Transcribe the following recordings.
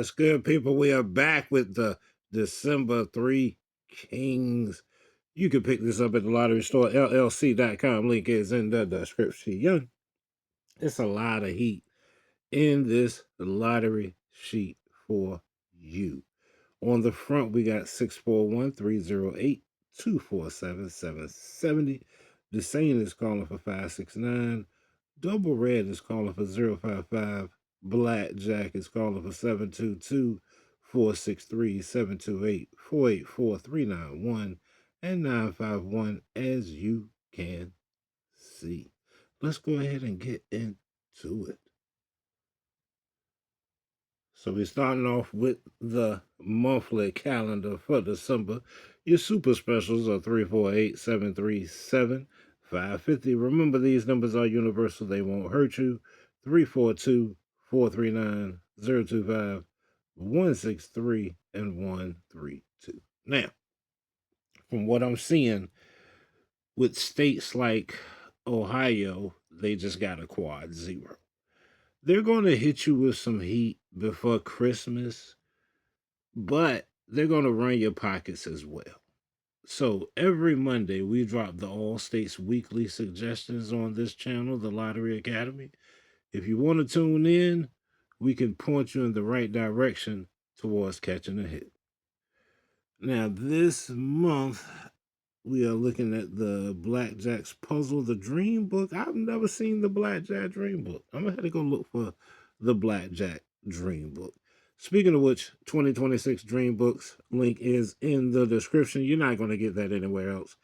What's good, people? We are back with the December 3 Kings. You can pick this up at the lottery store, llc.com. Link is in the description. Young, it's a lot of heat in this lottery sheet for you. On the front, we got 641-308-247-770. The Saint is calling for 569. Double Red is calling for 055. Blackjack is calling for 722-463-728-484-391 and 951, as you can see. Let's go ahead and get into it. So we're starting off with the monthly calendar for December. Your super specials are 348-737-550. Remember, these numbers are universal. They won't hurt you. 342-439-025, 163, and 132. Now, from what I'm seeing with states like Ohio, they just got a quad zero. They're going to hit you with some heat before Christmas, but they're going to run your pockets as well. So every Monday, we drop the All States Weekly suggestions on this channel, the Lottery Academy. If you want to tune in, we can point you in the right direction towards catching a hit. Now, this month, we are looking at the Blackjack's Puzzle, the Dream Book. I've never seen the Blackjack Dream Book. I'm going to have to go look for the Blackjack Dream Book. Speaking of which, 2026 Dream Books link is in the description. You're not going to get that anywhere else.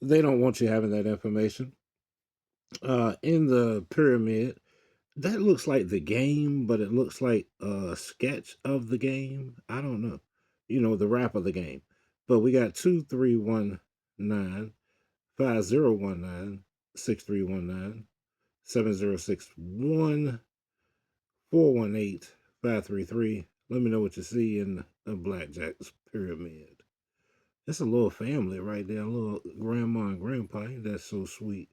They don't want you having that information. In the pyramid, that looks like the game, but it looks like a sketch of the game. I don't know. You know, the rap of the game. But we got 2319, 5019, 6319, 7061, 418, 533. Let me know what you see in the Blackjack's pyramid. It's a little family right there, a little grandma and grandpa. Ain't that so sweet?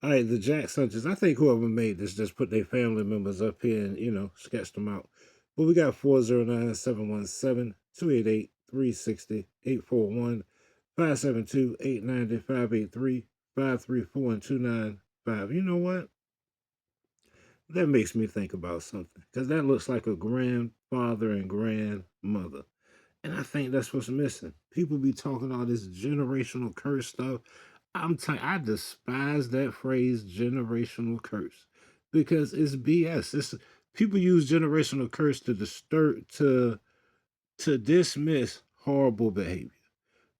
All right, the Jack's hunches. I think whoever made this just put their family members up here and, sketched them out. But we got 409-717, 288, 360, 841, 572, 890, 583, 534, and 295. You know what? That makes me think about something, because that looks like a grandfather and grandmother. And I think that's what's missing. People be talking all this generational curse stuff. I despise that phrase, generational curse, because it's BS. It's people use generational curse to dismiss horrible behavior.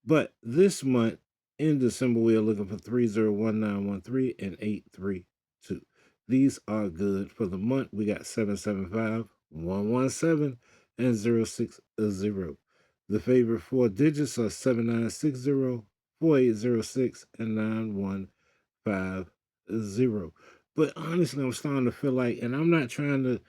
But this month in December, we are looking for 301913 and 832. These are good for the month. We got 775, 117, and 060. The favorite four digits are 7960, 4806, and 9150. But honestly, I'm starting to feel like, and I'm not trying to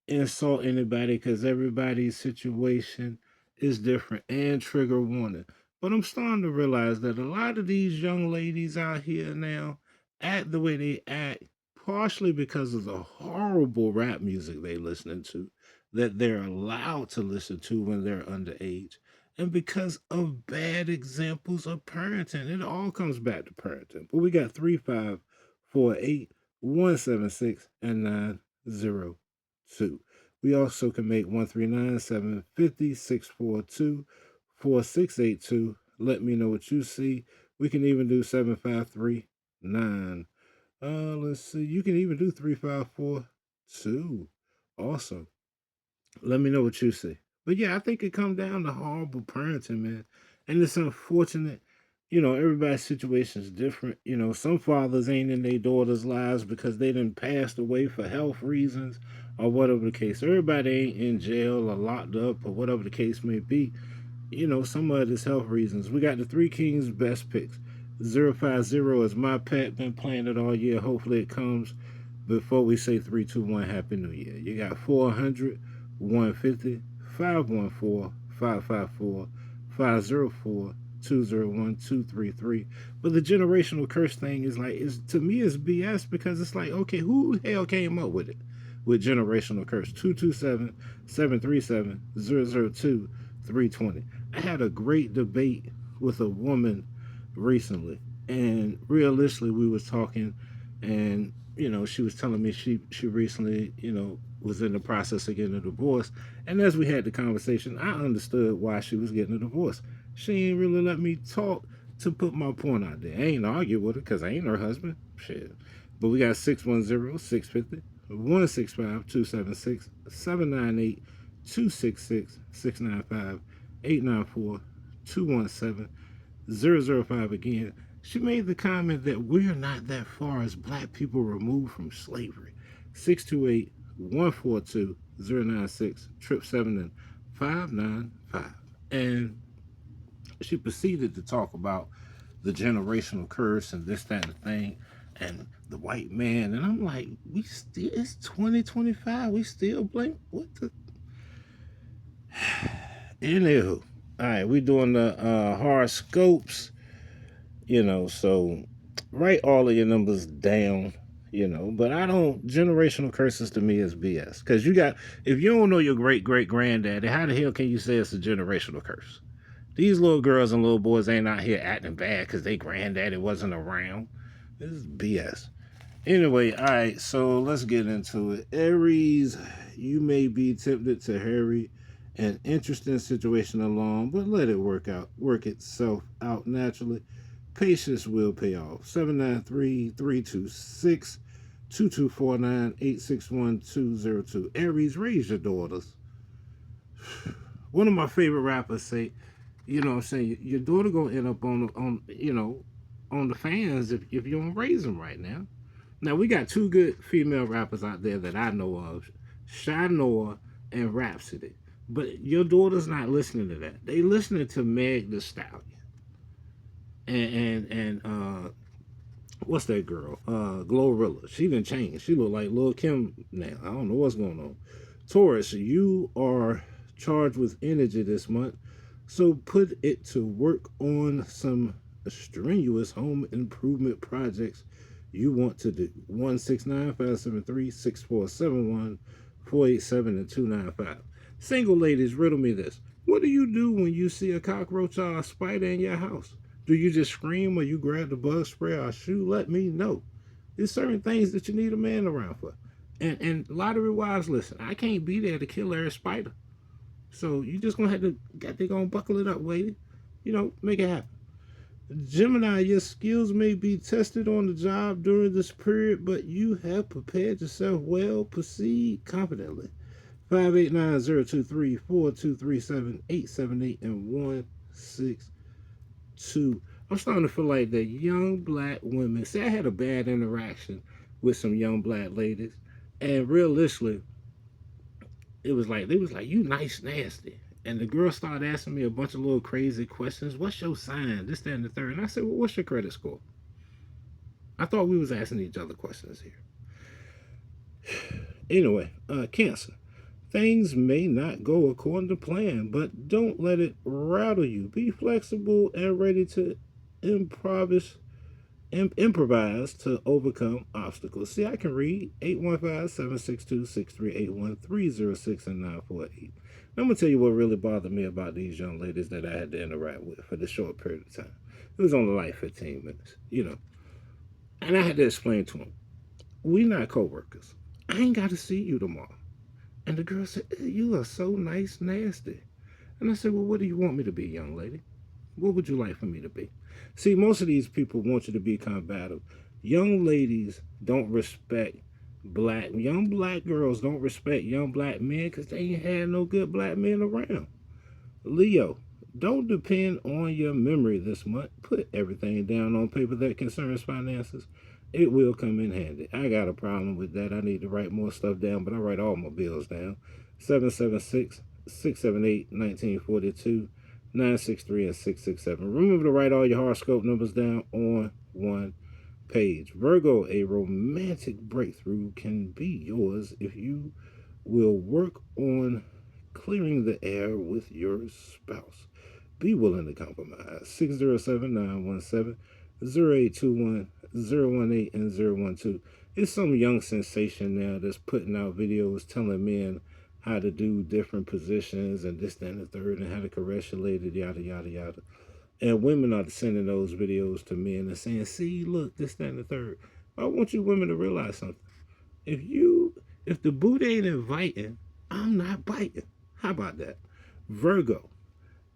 insult anybody because everybody's situation is different, and trigger warning. But I'm starting to realize that a lot of these young ladies out here now act the way they act, partially because of the horrible rap music they listening to, that they're allowed to listen to when they're underage, and because of bad examples of parenting. It all comes back to parenting. But we got 3548, 176, and 902. We also can make 139-750-642-4682. Let me know what you see. We can even do 7539. Let's see. You can even do 3542. Awesome. Let me know what you see. But yeah, I think it comes down to horrible parenting, man. And it's unfortunate. Everybody's situation is different. Some fathers ain't in their daughters' lives because they done passed away for health reasons or whatever the case. Everybody ain't in jail or locked up or whatever the case may be. Some of it is health reasons. We got the Three Kings best picks. 050 is my pet. Been playing it all year. Hopefully it comes before we say 321 Happy New Year. You got 400, 150, 514, 554, 504, 201, 233. But the generational curse thing is like, to me, it's BS, because it's like, okay, who the hell came up with it? with generational curse. 227-737-002-320. I had a great debate with a woman recently, and realistically we was talking, and she was telling me she recently was in the process of getting a divorce. And as we had the conversation, I understood why she was getting a divorce. She ain't really let me talk to put my point out there. I ain't argue with her because I ain't her husband. Shit. But we got 610-650-276-798-266-695-894-217-005 again. She made the comment that we're not that far as black people removed from slavery. 628-142-096 777 and 595. And she proceeded to talk about the generational curse and this, that, and the thing, and the white man. And I'm like, it's 2025. We still blame what the. Anywho, all right, we doing the horoscopes. So write all of your numbers down. But I don't. Generational curses to me is BS. Because if you don't know your great great granddaddy, how the hell can you say it's a generational curse? These little girls and little boys ain't out here acting bad because they granddaddy wasn't around. This is BS. Anyway, all right, so let's get into it. Aries, you may be tempted to hurry an interesting situation along, but let it work itself out naturally. Patience will pay off. 793-326-2249-861-202. Aries, raise your daughters. One of my favorite rappers say, what I'm saying, your daughter gonna end up on the fans if you don't raise them right now. Now we got two good female rappers out there that I know of, Shy Noah and Rhapsody. But your daughter's not listening to that. They listening to Meg the Stallion. And what's that girl? Glorilla. She done changed. She look like Lil Kim now. I don't know what's going on. Taurus, you are charged with energy this month, so put it to work on some strenuous home improvement projects you want to do. 169-573-6471-487 and 295. Single ladies, riddle me this. What do you do when you see a cockroach or a spider in your house? Do you just scream or you grab the bug spray or shoe? Let me know. There's certain things that you need a man around for. And lottery wives, listen, I can't be there to kill every spider. So you just gonna have to gonna buckle it up, lady. Make it happen. Gemini, your skills may be tested on the job during this period, but you have prepared yourself well. Proceed confidently. 589-023-4237-878 and 162. I'm starting to feel like the young black women. See, I had a bad interaction with some young black ladies, and realistically, they was like, you nice nasty. And the girl started asking me a bunch of little crazy questions. What's your sign? This, that, and the third. And I said, well, what's your credit score? I thought we was asking each other questions here. Anyway, Cancer. Things may not go according to plan, but don't let it rattle you. Be flexible and ready to improvise to overcome obstacles. See, I can read 815-762-6381-306 and 948. I'm going to tell you what really bothered me about these young ladies that I had to interact with for this short period of time. It was only like 15 minutes, And I had to explain to them, we not co-workers. I ain't got to see you tomorrow. And the girl said, you are so nice, nasty. And I said, well, what do you want me to be, young lady? What would you like for me to be? See, most of these people want you to be combative. Young ladies don't respect young black girls don't respect young black men because they ain't had no good black men around. Leo, don't depend on your memory this month. Put everything down on paper that concerns finances. It will come in handy. I got a problem with that. I need to write more stuff down, but I write all my bills down. 776-678-1942, 963 and 667. Remember to write all your horoscope numbers down on one page. Virgo, a romantic breakthrough can be yours if you will work on clearing the air with your spouse. Be willing to compromise. 607-917-0821, 018 and 012. It's some young sensation now that's putting out videos telling men how to do different positions and this, that, and the third, and how to caress your lady, yada, yada, yada. And women are sending those videos to men and saying, see, look, this, that, and the third. I want you women to realize something. If if the boot ain't inviting, I'm not biting. How about that? Virgo.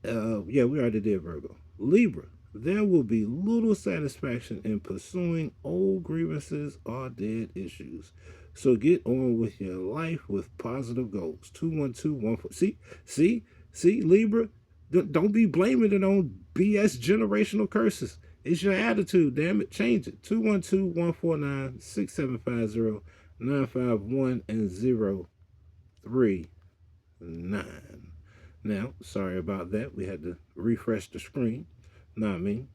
Yeah, we already did Virgo. Libra. There will be little satisfaction in pursuing old grievances or dead issues. So get on with your life with positive goals. 21214. See, Libra. Don't be blaming it on BS generational curses. It's your attitude, damn it. Change it. 212-149-6750-951 and 039. Now, sorry about that. We had to refresh the screen. Not me.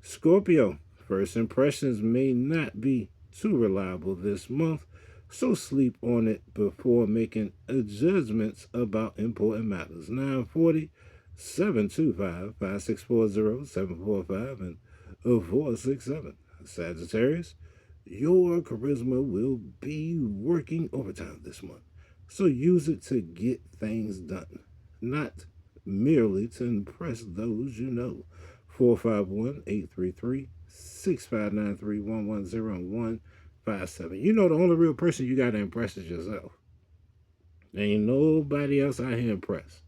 Scorpio. First impressions may not be too reliable this month, so sleep on it before making judgments about important matters. 940-725-5640-745 and 467. Sagittarius. Your charisma will be working overtime this month, so use it to get things done, not merely to impress those you know. 451-833-6593-110-157. You know the only real person you got to impress is yourself. There ain't nobody else out here impressed.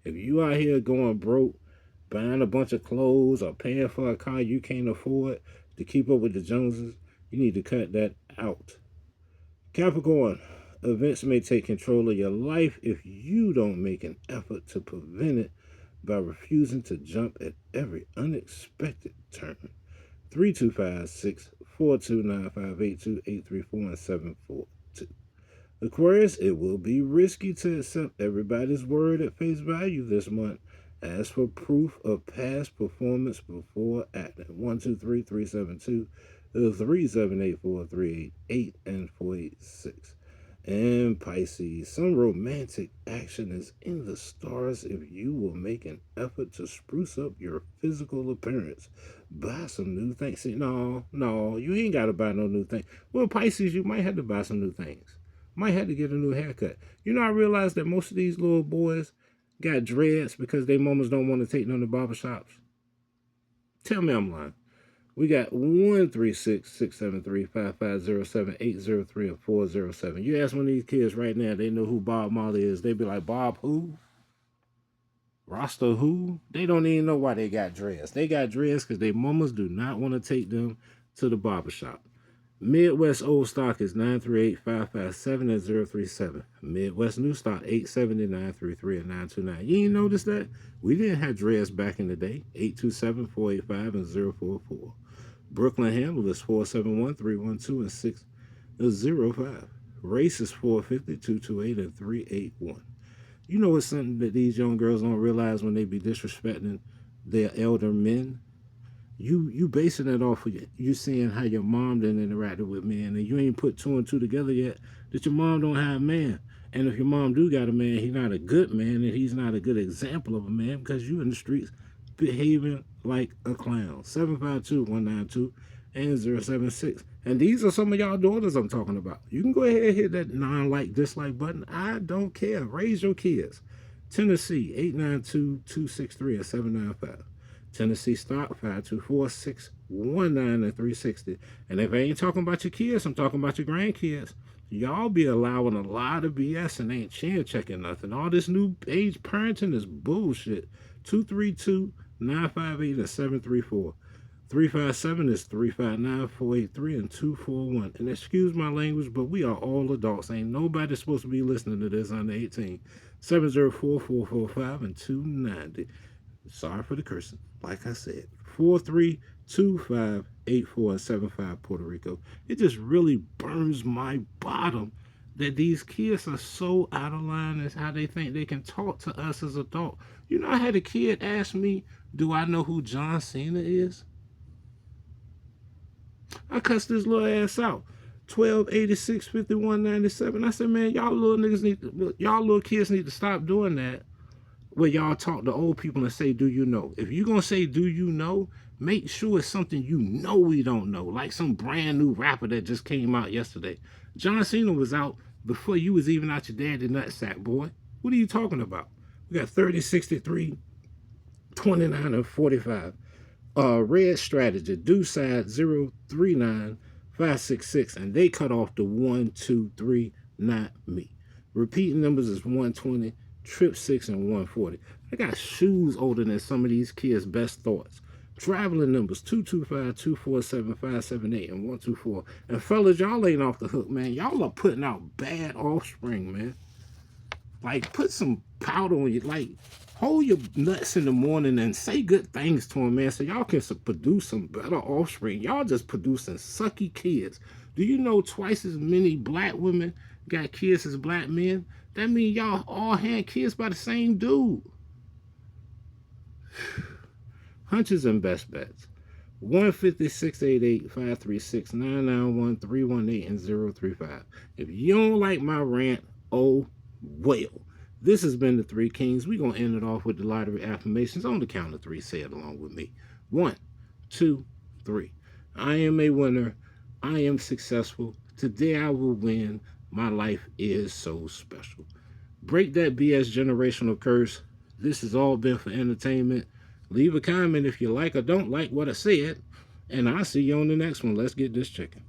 If you out here going broke, buying a bunch of clothes or paying for a car you can't afford to keep up with the Joneses, you need to cut that out. Capricorn, events may take control of your life if you don't make an effort to prevent it by refusing to jump at every unexpected turn. 325-642-9582-834 and 742. Aquarius, it will be risky to accept everybody's word at face value this month. Ask for proof of past performance before acting. 123-372-378-4388 and 486. And Pisces, some romantic action is in the stars if you will make an effort to spruce up your physical appearance. Buy some new things. See, no, you ain't got to buy no new things. Well, Pisces, you might have to buy some new things. Might have to get a new haircut. You know, I realized that most of these little boys got dreads because their mamas don't want to take them to barbershops. Tell me I'm lying. We got 136-673-5507-803 and 407. You ask one of these kids right now, they know who Bob Marley is. They be like, Bob who? Rasta who? They don't even know why they got dreads. They got dreads because their mamas do not want to take them to the barbershop. Midwest old stock is 938-557 and 037. Midwest new stock 870-933 and 929. You ain't notice that? We didn't have dreads back in the day. 827-485 and 044. Brooklyn handle is 471-312 and 605. Race is 450-228 and 381. You know it's something that these young girls don't realize when they be disrespecting their elder men? You basing it off of you seeing how your mom done interacted with men, and you ain't put two and two together yet that your mom don't have a man. And if your mom do got a man, he's not a good man, and he's not a good example of a man because you in the streets behaving like a clown. 752-192 and 076. And these are some of y'all daughters I'm talking about. You can go ahead and hit that non-like, dislike button. I don't care. Raise your kids. Tennessee, 892-263 and 795. Tennessee stock 524-619 and 360. And if I ain't talking about your kids, I'm talking about your grandkids. Y'all be allowing a lot of BS and ain't chin checking nothing. All this new age parenting is bullshit. 232-958 and 734. 357 is 359-483 and 241. And excuse my language, but we are all adults. Ain't nobody supposed to be listening to this under 18. 704-445 and 290. Sorry for the cursing. Like I said, 43258475 Puerto Rico. It just really burns my bottom that these kids are so out of line as how they think they can talk to us as adults. You know, I had a kid ask me, do I know who John Cena is? I cussed this little ass out. 1286-5197. I said, man, y'all little kids need to stop doing that where y'all talk to old people and say, do you know? If you're going to say, do you know, Make sure it's something you know we don't know, like some brand new rapper that just came out yesterday. John Cena was out before you was even out your daddy nutsack, boy. What are you talking about? We got 30, 63, 29, and 45. Red strategy, do side 0, 3, 9, 5, 6, 6, and they cut off the 1, 2, 3, not me. Repeating numbers is 120, trip 6, and 140. I got shoes older than some of these kids' best thoughts. Traveling numbers 225, 247, 578, and 124. And fellas, y'all ain't off the hook, man. Y'all are putting out bad offspring, man. Like, put some powder on you. Like, hold your nuts in the morning and say good things to them, man, so y'all can produce some better offspring. Y'all just producing sucky kids. Do you know twice as many black women got kids as black men? That means y'all all had kids by the same dude. Hunches and best bets. 150, 688, 536, 991, 318, and 035. If you don't like my rant, oh well. This has been the Three Kings. We're going to end it off with the lottery affirmations on the count of three. Say it along with me. 1, 2, 3. I am a winner. I am successful. Today I will win. My life is so special. Break that BS generational curse. This has all been for entertainment. Leave a comment if you like or don't like what I said. And I'll see you on the next one. Let's get this chicken.